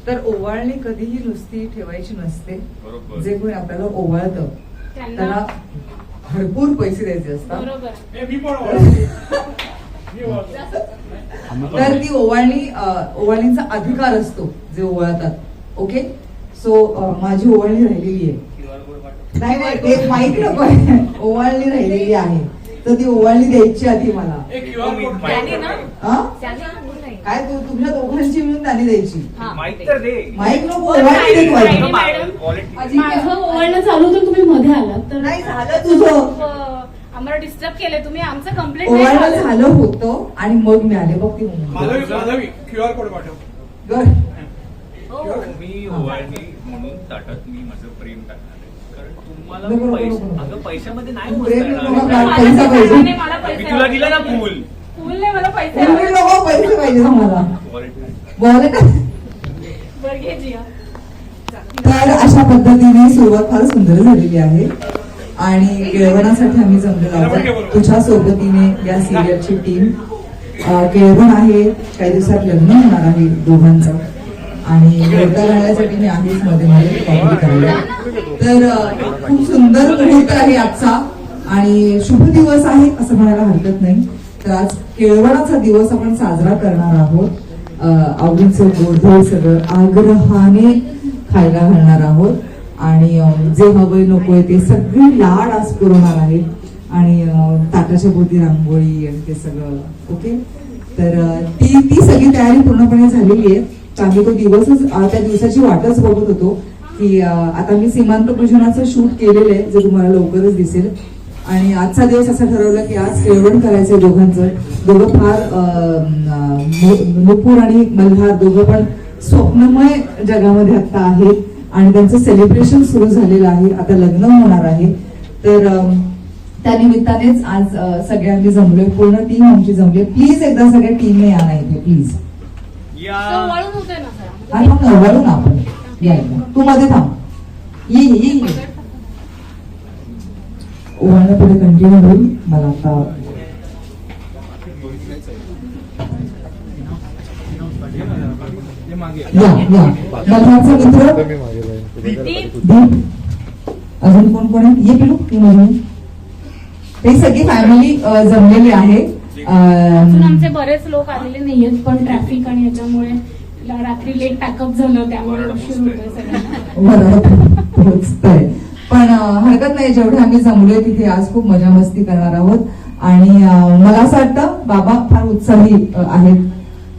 तर ओवाळणी कधीही नुसती ठेवायची नसते. जे कोणी आपल्याला ओवाळतं त्याला भरपूर पैसे द्यायचे असतात. तर ती ओवाळणीचा अधिकार असतो जे ओवाळतात. ओके, सो माझी ओवाळणी राहिलेली आहे. नाही ते माहिती नको आहे. ओवाळणी राहिलेली आहे तर ती ओवाळणी द्यायची आधी मला. काय तुमच्या दोघांची मिळून त्याने द्यायची. माईक नको, ओवाळणी दे. माझं ओवाळणं चालू तर तुम्ही मध्ये आलात तर नाही झालं तुझं. आम्हाला डिस्टर्ब केलंय तुम्ही. आमचं कंप्लेंट ओवाळणं झालं होतं आणि मग मी आले. बघ ती QR कोड पाठव. मी ओवाळणी म्हणून ताटात मी माझं प्रेम टाकणार आहे. कारण तुम्हाला अगं पैशामध्ये नाही मी तुला दिलं ना फुल. फुलने मला पैसे पैसे पाहिजे मला. वॉलेट. तर अशा पद्धतीने सुरुवात फार सुंदर झालेली आहे आणि केळवणासाठी आम्ही जमलेलो आहोत. तुझ्या सोबतीने या सिरियलची टीम. केळवण आहे, काही दिवसात लग्न होणार आहे दोघांचं आणि घोडा घालण्यासाठी मी आहेच मध्ये मध्ये कॉमेडी करायला. तर खूप सुंदर मुहूर्त आहे आजचा आणि शुभ दिवस आहे असं म्हणायला हरकत नाही. तर आज केळवणाचा दिवस आपण साजरा करणार आहोत. आवडीचं गोडधोड सगळं आग्रहाने खायला घालणार आहोत आणि जे हवंय नकोय ते सगळी लाड आज पुरवणार आहे आणि ताटाच्या भोवती रांगोळी आणि ते सगळं. ओके, तर ती सगळी तयारी पूर्णपणे झालेली आहे. आम्ही तो दिवसच त्या दिवसाची वाटच बघत होतो की आता मी सीमांत पूजनाचं शूट केलेलं आहे जे तुम्हाला लवकरच दिसेल. आणि आजचा दिवस असं ठरवलं की आज केळवण करायचंय दोघांचं. दोघं फार नुपूर आणि मल्हार दोघं पण स्वप्नमय जगामध्ये आता आहेत आणि त्यांचं सेलिब्रेशन सुरू झालेलं आहे. आता लग्न होणार आहे. तर त्या निमित्तानेच आज सगळ्यांनी जमलोय. पूर्ण टीम आमची जमली. प्लीज एकदा सगळ्या टीमने या नाही इथे प्लीज. वळून आपण तू मध्ये थांब. ये ओवाळणं पुढे कंटिन्यू होईल. मला आता मल्हारचा मित्र अजून कोण कोण आहे. ये पिलू ती म्हणून ते सगळी फॅमिली जमलेली आहे. अजून आमचे बरेच लोक आलेले नाहीयेत पण ट्रॅफिक आणि याच्यामुळे रात्री लेट पॅकअप झालं त्यामुळे उशीर होतोय सगळ्यांना. पण हरकत नाही. जेवढे आम्ही जमलोय तिथे आज खूप मजा मस्ती करणार आहोत आणि मला असं वाटतं बाबा फार उत्साही आहेत.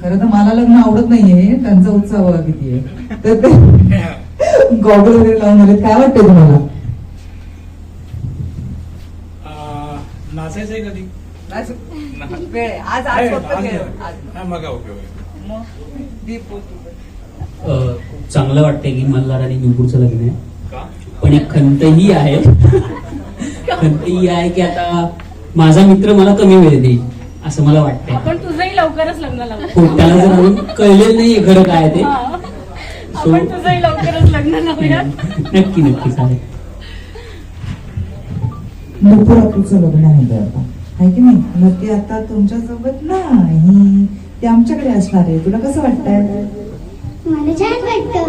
खरं तर मला लग्न आवडत नाहीये, त्यांचा उत्साह किती आहे. तर ते गॉगल वगैरे लावून आलेत. काय वाटतंय तुम्हाला. नाचायचंय कधी चांगलं वाटतंय की मल्हार आणि नुपूरचं लग्न आहे. पण एक खंतही आहे. खंतही आहे की आता माझा मित्र मला कमी वेळ देईल असं मला वाटतंय. आपण तुझंही लवकरच लग्न लावू. त्याला जर अजून कळलेलं नाहीये खरं काय ते. आपण तुझंही लवकरच लग्न लावूया. नक्की नक्की चालेल. नुपूर आपलं लग्न होतं आता आहे की नाही. मग ते आता तुमच्या सोबत नाही, ते आमच्याकडे असणार आहे. तुला कसं वाटतंय. मला छान वाटतं.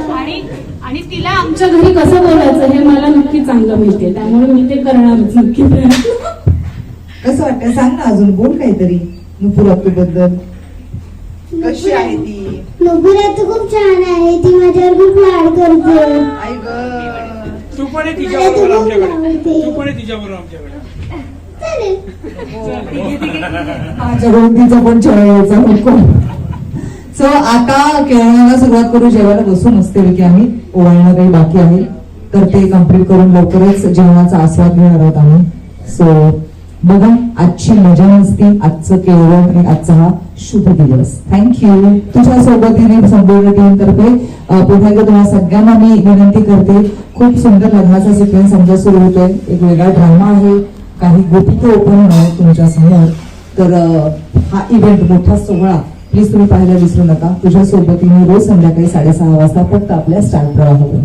आणि तिला आमच्या घरी कसं बोलायचं हे मला नक्की चांगलं माहितीये त्यामुळे मी ते करणारच नक्की. कसं वाटतंय सांग ना अजून. बोल काहीतरी नुपूर आपली बद्दल. कशी आहे ती. नुपूर आता खूप छान आहे. ती माझ्यावर खूप लाड करते. आई ग. तू पण तिच्याबरोबर आमच्याकडे. तू पण तिच्याबरोबर आमच्याकडे. माझ्याकडून तिचा पण जेवायचा नको. सो आता केळवणाला सुरुवात करू. जेवायला बसू मस्त की आम्ही. ओवाळणं काही बाकी आहे तर ते कम्प्लीट करून लवकरच जेवणाचा आस्वाद घेणार आहोत आम्ही. सो बघा आजची मजा मस्ती, आजचं केळवण आणि आजचा हा शुभ दिवस. थँक्यू. तुझ्या सोबतीने संपूर्ण टीम तर्फे पुन्हा एकदा तुम्हाला सगळ्यांना मी विनंती करते. खूप सुंदर लग्नाचा सिक्वेन्स आमचा सुरू होतोय. एक वेगळा ड्रामा आहे. काही गोपिका ओपन होणार तुमच्या समोर. तर हा इव्हेंट मोठा सोहळा प्लीज तुम्ही पाहायला विसरू नका. तुझ्या सोबतीने रोज संध्याकाळी 6:30 वाजता फक्त आपल्या स्टार प्रवाहावर.